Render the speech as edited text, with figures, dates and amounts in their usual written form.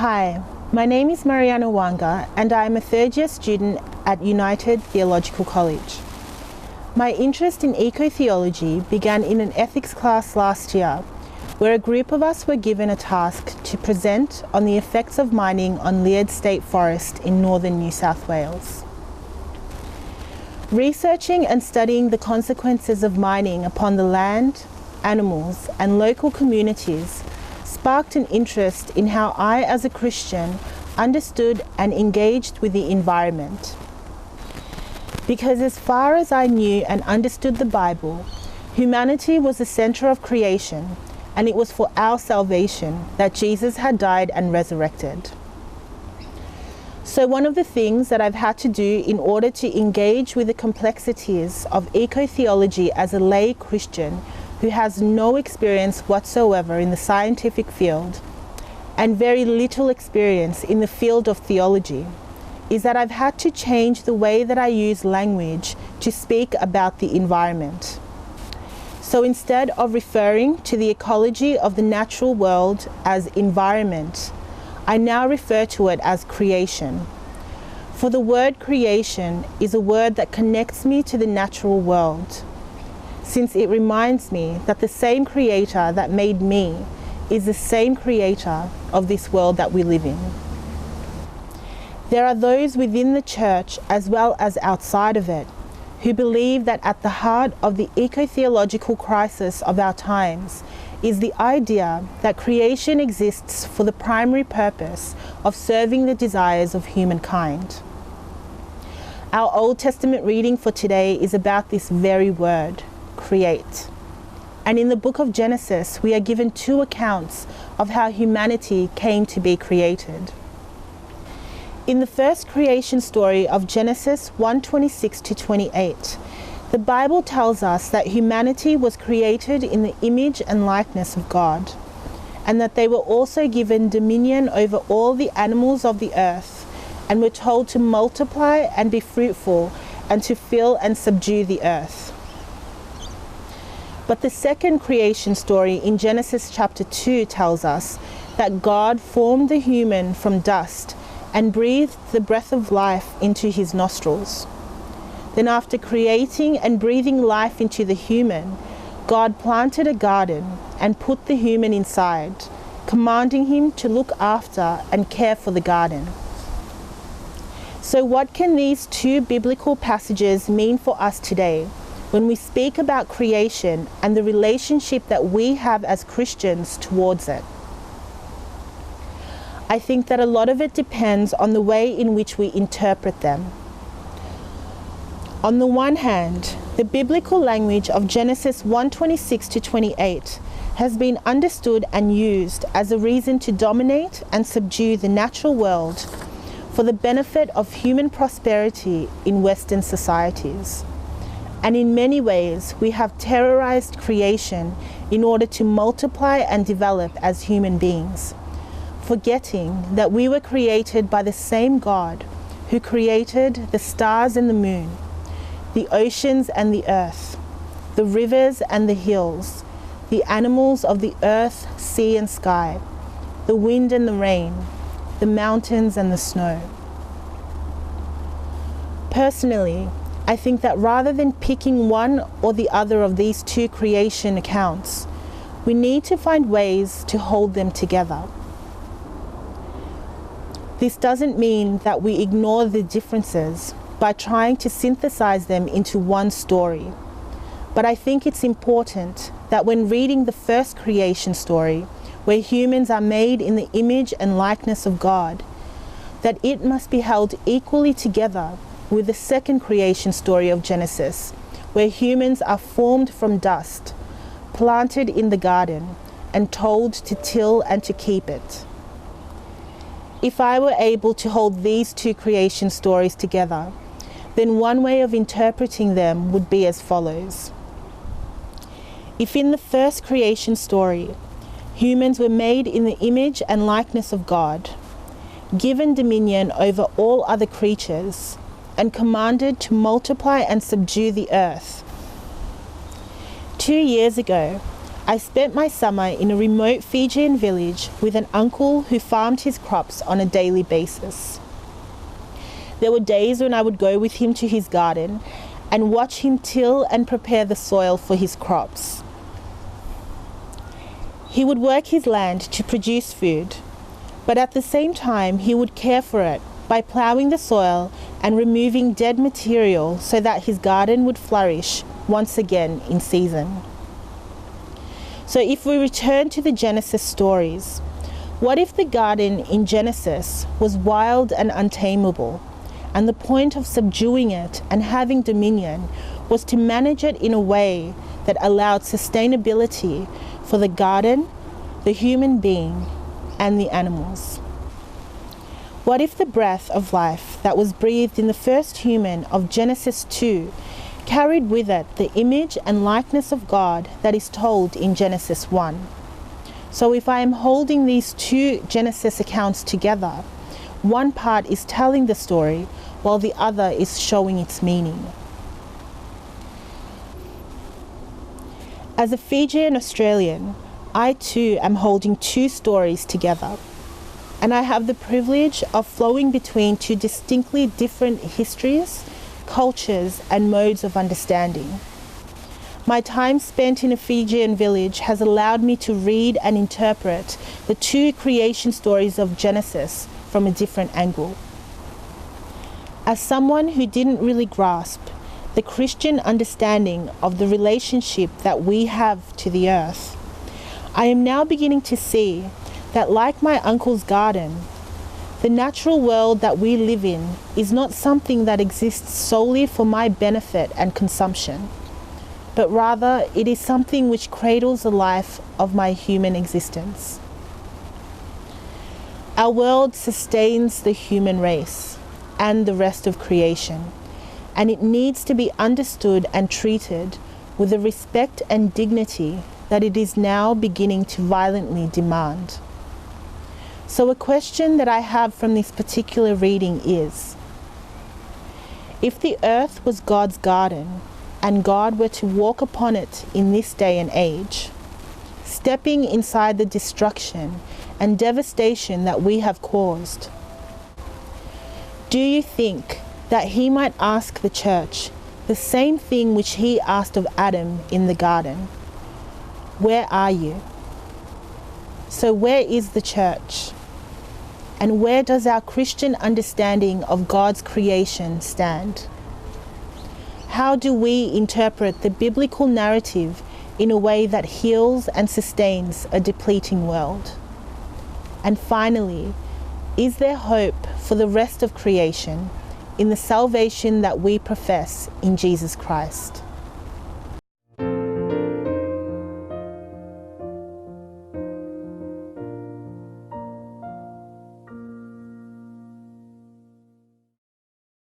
Hi, my name is Mariana Waqa and I am a third-year student at United Theological College. My interest in ecotheology began in an ethics class last year, where a group of us were given a task to present on the effects of mining on Leard State Forest in northern New South Wales. Researching and studying the consequences of mining upon the land, animals, and local communities sparked an interest in how I, as a Christian, understood and engaged with the environment. Because as far as I knew and understood the Bible, humanity was the center of creation, and it was for our salvation that Jesus had died and resurrected. So one of the things that I've had to do in order to engage with the complexities of ecotheology as a lay Christian who has no experience whatsoever in the scientific field and very little experience in the field of theology is that I've had to change the way that I use language to speak about the environment. So instead of referring to the ecology of the natural world as environment, I now refer to it as creation. For the word creation is a word that connects me to the natural world, since it reminds me that the same creator that made me is the same creator of this world that we live in. There are those within the church as well as outside of it who believe that at the heart of the ecotheological crisis of our times is the idea that creation exists for the primary purpose of serving the desires of humankind. Our Old Testament reading for today is about this very word, create. And in the book of Genesis, we are given two accounts of how humanity came to be created. In the first creation story of Genesis 1:26 to 28, the Bible tells us that humanity was created in the image and likeness of God, and that they were also given dominion over all the animals of the earth, and were told to multiply and be fruitful, and to fill and subdue the earth. But the second creation story in Genesis chapter 2 tells us that God formed the human from dust and breathed the breath of life into his nostrils. Then after creating and breathing life into the human, God planted a garden and put the human inside, commanding him to look after and care for the garden. So what can these two biblical passages mean for us today when we speak about creation and the relationship that we have as Christians towards it? I think that a lot of it depends on the way in which we interpret them. On the one hand, the biblical language of Genesis 1:26 to 28 has been understood and used as a reason to dominate and subdue the natural world for the benefit of human prosperity in Western societies. And in many ways, we have terrorized creation in order to multiply and develop as human beings, forgetting that we were created by the same God who created the stars and the moon, the oceans and the earth, the rivers and the hills, the animals of the earth, sea and sky, the wind and the rain, the mountains and the snow. Personally, I think that rather than picking one or the other of these two creation accounts, we need to find ways to hold them together. This doesn't mean that we ignore the differences by trying to synthesize them into one story. But I think it's important that when reading the first creation story, where humans are made in the image and likeness of God, that it must be held equally together with the second creation story of Genesis, where humans are formed from dust, planted in the garden, and told to till and to keep it. If I were able to hold these two creation stories together, then one way of interpreting them would be as follows. If in the first creation story, humans were made in the image and likeness of God, given dominion over all other creatures, and commanded to multiply and subdue the earth. 2 years ago, I spent my summer in a remote Fijian village with an uncle who farmed his crops on a daily basis. There were days when I would go with him to his garden and watch him till and prepare the soil for his crops. He would work his land to produce food, but at the same time he would care for it by ploughing the soil and removing dead material so that his garden would flourish once again in season. So if we return to the Genesis stories, what if the garden in Genesis was wild and untamable, and the point of subduing it and having dominion was to manage it in a way that allowed sustainability for the garden, the human being, and the animals? What if the breath of life that was breathed in the first human of Genesis 2 carried with it the image and likeness of God that is told in Genesis 1? So if I am holding these two Genesis accounts together, one part is telling the story while the other is showing its meaning. As a Fijian Australian, I too am holding two stories together, and I have the privilege of flowing between two distinctly different histories, cultures, and modes of understanding. My time spent in a Fijian village has allowed me to read and interpret the two creation stories of Genesis from a different angle. As someone who didn't really grasp the Christian understanding of the relationship that we have to the earth, I am now beginning to see that, like my uncle's garden, the natural world that we live in is not something that exists solely for my benefit and consumption, but rather it is something which cradles the life of my human existence. Our world sustains the human race and the rest of creation, and it needs to be understood and treated with the respect and dignity that it is now beginning to violently demand. So a question that I have from this particular reading is, if the earth was God's garden and God were to walk upon it in this day and age, stepping inside the destruction and devastation that we have caused, do you think that he might ask the church the same thing which he asked of Adam in the garden? Where are you? So where is the church? And where does our Christian understanding of God's creation stand? How do we interpret the biblical narrative in a way that heals and sustains a depleting world? And finally, is there hope for the rest of creation in the salvation that we profess in Jesus Christ?